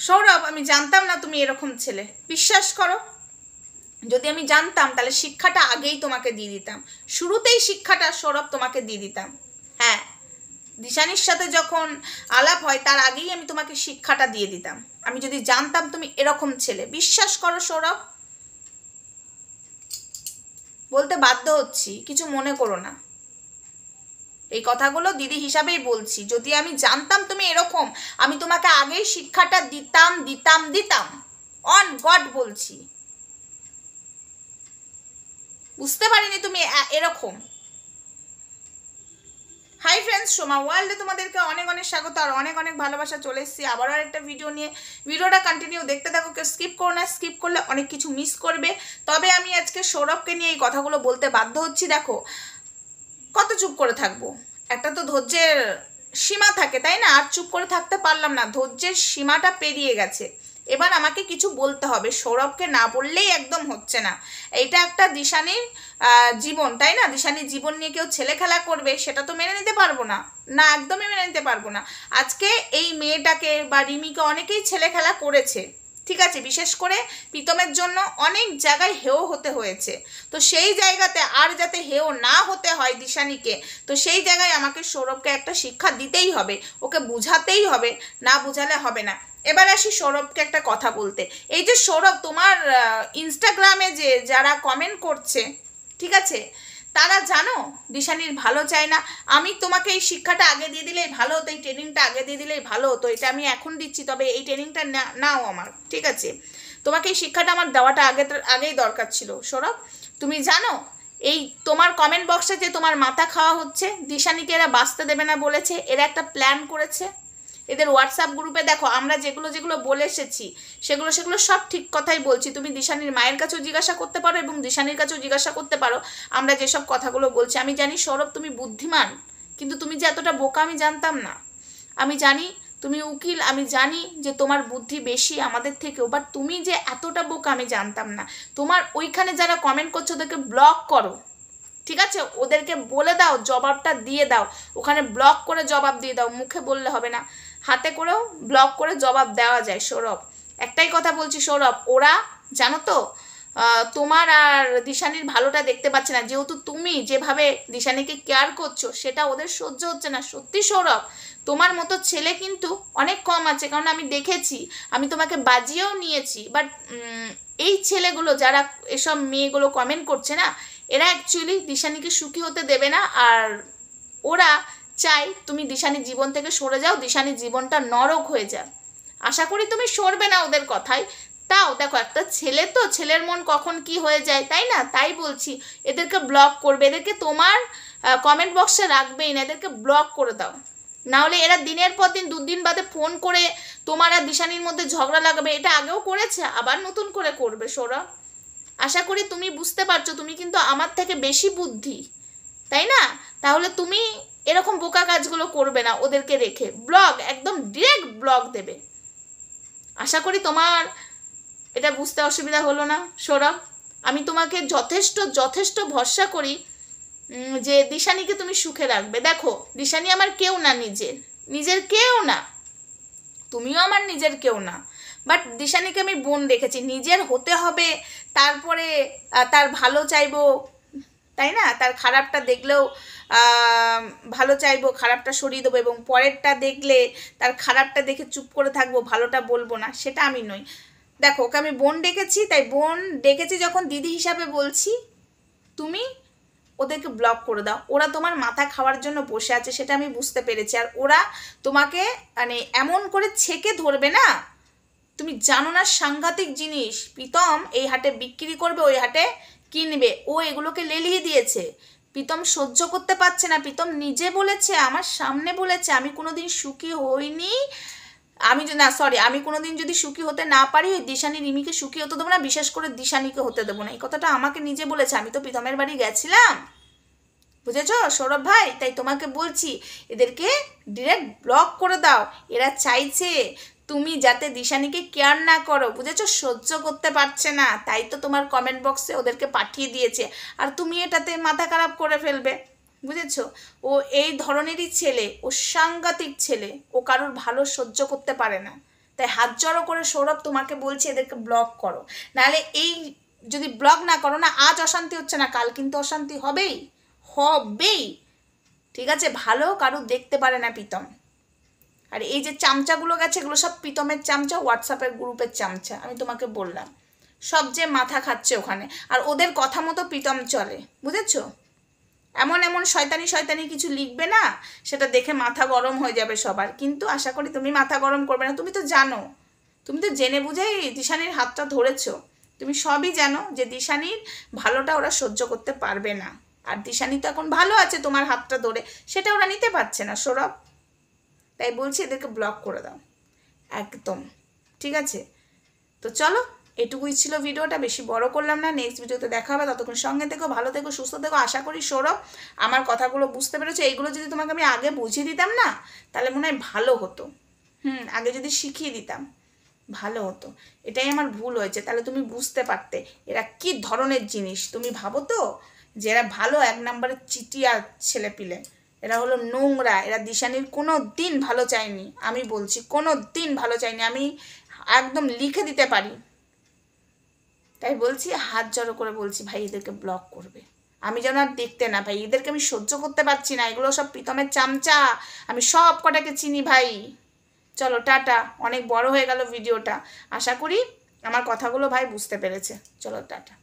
সৌরভ, আমি জানতাম না তুমি এরকম ছেলে, বিশ্বাস করো। যদি আমি জানতাম তাহলে শিক্ষাটা আগেই তোমাকে দিয়ে দিতাম, শুরুতেই শিক্ষাটা সৌরভ তোমাকে দিয়ে দিতাম। হ্যাঁ, দিশানির সাথে যখন আলাপ হয় তার আগেই আমি তোমাকে শিক্ষাটা দিয়ে দিতাম, আমি যদি জানতাম তুমি এরকম ছেলে। বিশ্বাস করো সৌরভ, বলতে বাধ্য হচ্ছি, কিছু মনে করো না। এই কথাগুলো দিদি হিসাবেই বলছি, যদি আমি জানতাম তুমি এরকম, আমি তোমাকে আগেই শিক্ষাটা দিতাম দিতাম দিতাম, অন গড বলছি। বুঝতে পারিনি তুমি এরকম। হাই ফ্রেন্ডস, সোমা ওয়ার্ল্ডে তোমাদেরকে অনেক অনেক স্বাগত আর অনেক অনেক ভালোবাসা। চলে এসেছি আবারও একটা ভিডিও নিয়ে। ভিডিওটা কন্টিনিউ দেখতে থাকো, কেউ স্কিপ করো না, স্কিপ করলে অনেক কিছু মিস করবে। তবে আমি আজকে সৌরভকে নিয়ে এই কথাগুলো বলতে বাধ্য হচ্ছি। দেখো, কত চুপ করে থাকবো, একটা তো ধৈর্যের সীমা থাকে, তাই না? আর চুপ করে থাকতে পারলাম না, ধৈর্যের সীমাটা পেরিয়ে গেছে। এবার আমাকে কিছু বলতে হবে, সৌরভকে না বললেই একদম হচ্ছে না। এইটা একটা দিশানির জীবন, তাই না? দিশানির জীবন নিয়ে কেউ ছেলে খেলা করবে, সেটা তো মেনে নিতে পারবো না, না একদমই মেনে নিতে পারবো না। আজকে এই মেয়েটাকে বা রিমিকে অনেকেই ছেলে খেলা করেছে, ঠিক আছে, বিশেষ করে প্রীতমের জন্য অনেক জায়গায় হেও হতে হয়েছে। তো সেই জায়গাতে আর যাতে হেও না হতে হয় দিশানিকে, তো সেই জায়গায় আমাকে সৌরভকে একটা শিক্ষা দিতেই হবে, ওকে বুঝাতেই হবে, না বুঝালে হবে না। এবার আসি সৌরভকে একটা কথা বলতে। এই যে সৌরভ, তোমার ইনস্টাগ্রামে যে যারা কমেন্ট করছে, ঠিক আছে, তারা জানো দিশানির ভালো চায় না। আমি তোমাকে এই শিক্ষাটা আগে দিয়ে দিলেই ভালো হতো, এই ট্রেনিংটা আগে দিয়ে দিলেই ভালো হতো, এটা আমি এখন দিচ্ছি, তবে এই ট্রেনিংটা নাও আমার, ঠিক আছে? তোমাকে এই শিক্ষাটা আমার দেওয়াটা আগেই দরকার ছিল সৌরভ। তুমি জানো এই তোমার কমেন্ট বক্সে যে তোমার মাথা খাওয়া হচ্ছে, দিশানিকে এরা বাঁচতে দেবে না বলেছে, এরা একটা প্ল্যান করেছে। এদের হোয়াটসঅ্যাপ গ্রুপে দেখো, আমরা যেগুলো যেগুলো বলে এসেছি সেগুলো সেগুলো সব ঠিক কথাই বলছি। তুমি দিশানির মায়ের কাছেও জিজ্ঞাসা করতে পারো এবং দিশানির কাছেও জিজ্ঞাসা করতে পারো আমরা যেসব কথাগুলো বলছি। আমি জানি সৌরভ তুমি বুদ্ধিমান, কিন্তু তুমি যে এতটা বোকা আমি জানতাম না। আমি জানি তুমি উকিল, আমি জানি যে তোমার বুদ্ধি বেশি আমাদের থেকেও, বাট তুমি যে এতটা বোকা আমি জানতাম না। তোমার ওইখানে যারা কমেন্ট করছো ওদেরকে ব্লক করো, ঠিক আছে? ওদেরকে বলে দাও, জবাবটা দিয়ে দাও, ওখানে ব্লক করে জবাব দিয়ে দাও, মুখে বললে হবে না, হাতে করেও ব্লক করে জবাব দেওয়া যায় সৌরভ। একটাই কথা বলছি সৌরভ, ওরা জানো তো তোমার আর দিশানির ভালোটা দেখতে পাচ্ছে না, যেহেতু তুমি যেভাবে দিশানিকে কেয়ার করছো সেটা ওদের সহ্য হচ্ছে না। সত্যি সৌরভ, তোমার মতো ছেলে কিন্তু অনেক কম আছে, কারণ আমি দেখেছি, আমি তোমাকে বাজিয়েও নিয়েছি। বাট এই ছেলেগুলো যারা এসব মেয়েগুলো কমেন্ট করছে না, এরা অ্যাকচুয়ালি দিশানিকে সুখী হতে দেবে না, আর ওরা চাই তুমি দিশানির জীবন থেকে সরে যাও, দিশানির জীবনটা নরক হয়ে যায়। আশা করি তুমি সরবে না ওদের কথায়। তাও দেখো, একটা ছেলে তো, ছেলের মন কখন কি হয়ে যায়, তাই না? তাই বলছি এদেরকে ব্লক করবে, এদেরকে তোমার কমেন্ট বক্সে রাখবেই না, এদেরকে ব্লক করে দাও। নাহলে এরা দিনের পর দিন, দুদিন বাদে ফোন করে তোমার আর দিশানির মধ্যে ঝগড়া লাগাবে। এটা আগেও করেছে, আবার নতুন করে করবে সৌরভ। আশা করি তুমি বুঝতে পারছো, তুমি কিন্তু আমার থেকে বেশি বুদ্ধি, তাই না? তাহলে তুমি এরকম বোকা কাজগুলো করবে না, ওদেরকে রেখে ব্লগ, একদম ডিরেক্ট ব্লগ দেবে। আশা করি তোমার এটা বুঝতে অসুবিধা হলো না সৌরভ। আমি তোমাকে যথেষ্ট যথেষ্ট ভরসা করি যে দিশানিকে তুমি সুখে রাখবে। দেখো, দিশানি আমার কেউ না, নিজের কেউ না, তুমিও আমার নিজের কেউ না, বাট দিশানিকে আমি বোন রেখেছি, নিজের হতে হবে, তারপরে তার ভালো চাইবো, তাই না? তার খারাপটা দেখলেও ভালো চাইবো, খারাপটা সরিয়ে দেবো, এবং পরেরটা দেখলে তার খারাপটা দেখে চুপ করে থাকবো, ভালোটা বলবো না, সেটা আমি নই। দেখো, ওকে আমি বোন ডেকেছি, তাই বোন ডেকেছি যখন দিদি হিসাবে বলছি, তুমি ওদেরকে ব্লক করে দাও। ওরা তোমার মাথা খাওয়ার জন্য বসে আছে, সেটা আমি বুঝতে পেরেছি। আর ওরা তোমাকে মানে এমন করে ছেকে ধরবে না, তুমি জানো না, সাংঘাতিক জিনিস। প্রীতম এই হাটে বিক্রি করবে, ওই হাটে কিনবে, ও এগুলোকে লেলিয়ে দিয়েছে। প্রীতম সহ্য করতে পারছে না, প্রীতম নিজে বলেছে, আমার সামনে বলেছে, আমি কোনোদিন সুখী হইনি, আমি কোনোদিন যদি সুখী হতে না পারি, ওই দিশানি রিমিকে সুখী হতে দেবো না, বিশেষ করে দিশানিকে হতে দেবো না। এই কথাটা আমাকে নিজে বলেছে, আমি তো প্রীতমের বাড়ি গেছিলাম, বুঝেছ সৌরভ ভাই? তাই তোমাকে বলছি এদেরকে ডিরেক্ট ব্লক করে দাও। এরা চাইছে তুমি যাতে দিশানিকে কেয়ার না করো, বুঝেছো? সহ্য করতে পারছে না, তাই তো তোমার কমেন্ট বক্সে ওদেরকে পাঠিয়ে দিয়েছে, আর তুমি এটাতে মাথা খারাপ করে ফেলবে, বুঝেছো? ও এই ধরনেরই ছেলে, ও সাংঘাতিক ছেলে, ও কারোর ভালো সহ্য করতে পারে না, তাই হাত জড়ো করে সৌরভ তোমাকে বলছি এদেরকে ব্লক করো, নাহলে এই যদি ব্লক না করো না, আজ অশান্তি হচ্ছে না, কাল কিন্তু অশান্তি হবেই হবেই, ঠিক আছে? ভালো কারো দেখতে পারে না প্রীতম। আর এই যে চামচাগুলো গেছে এগুলো সব প্রীতমের চামচা, হোয়াটসঅ্যাপের গ্রুপের চামচা, আমি তোমাকে বললাম সব যে মাথা খাচ্ছে ওখানে, আর ওদের কথা মতো প্রীতম চলে, বুঝেছো? এমন এমন শয়তানি শয়তানি কিছু লিখবে না, সেটা দেখে মাথা গরম হয়ে যাবে সবার, কিন্তু আশা করি তুমি মাথা গরম করবে না। তুমি তো জানো, তুমি তো জেনে বুঝেই দিশানির হাতটা ধরেছো, তুমি সবই জানো যে দিশানির ভালোটা ওরা সহ্য করতে পারবে না, আর দিশানি তো এখন ভালো আছে তোমার হাতটা ধরে, সেটা ওরা নিতে পারছে না সৌরভ। তাই বলছি এদেরকে ব্লক করে দাও একদম, ঠিক আছে? তো চলো, এটুকুই ছিল ভিডিওটা, বেশি বড় করলাম না। নেক্সট ভিডিওতে দেখা হবে, ততক্ষণ সঙ্গে থেকো, ভালো থেকো, সুস্থ থেকো। আশা করি সৌরভ আমার কথাগুলো বুঝতে পেরেছো। এইগুলো যদি তোমাকে আমি আগে বুঝিয়ে দিতাম না, তাহলে মনে হয় ভালো হতো। আগে যদি শিখিয়ে দিতাম ভালো হতো, এটাই আমার ভুল হয়েছে। তাহলে তুমি বুঝতে পারতে এরা কি ধরনের জিনিস। তুমি ভাবো তো যে এরা ভালো, এক নম্বরের চিটিয়া ছেলেপিলে, এরা হলো নোংরা। এরা দিশানির কোনো দিন ভালো চায়নি, আমি বলছি কোনো দিন ভালো চায়নি, আমি একদম লিখে দিতে পারি। তাই বলছি, হাত জড়ো করে বলছি ভাই এদেরকে ব্লক করবে, আমি যেন আর দেখতে না ভাই, এদেরকে আমি সহ্য করতে পারছি না। এগুলো সব প্রীতমের চামচা, আমি সব কটাকে চিনি ভাই। চলো টাটা, অনেক বড় হয়ে গেল ভিডিওটা, আশা করি আমার কথাগুলো ভাই বুঝতে পেরেছে। চলো টাটা।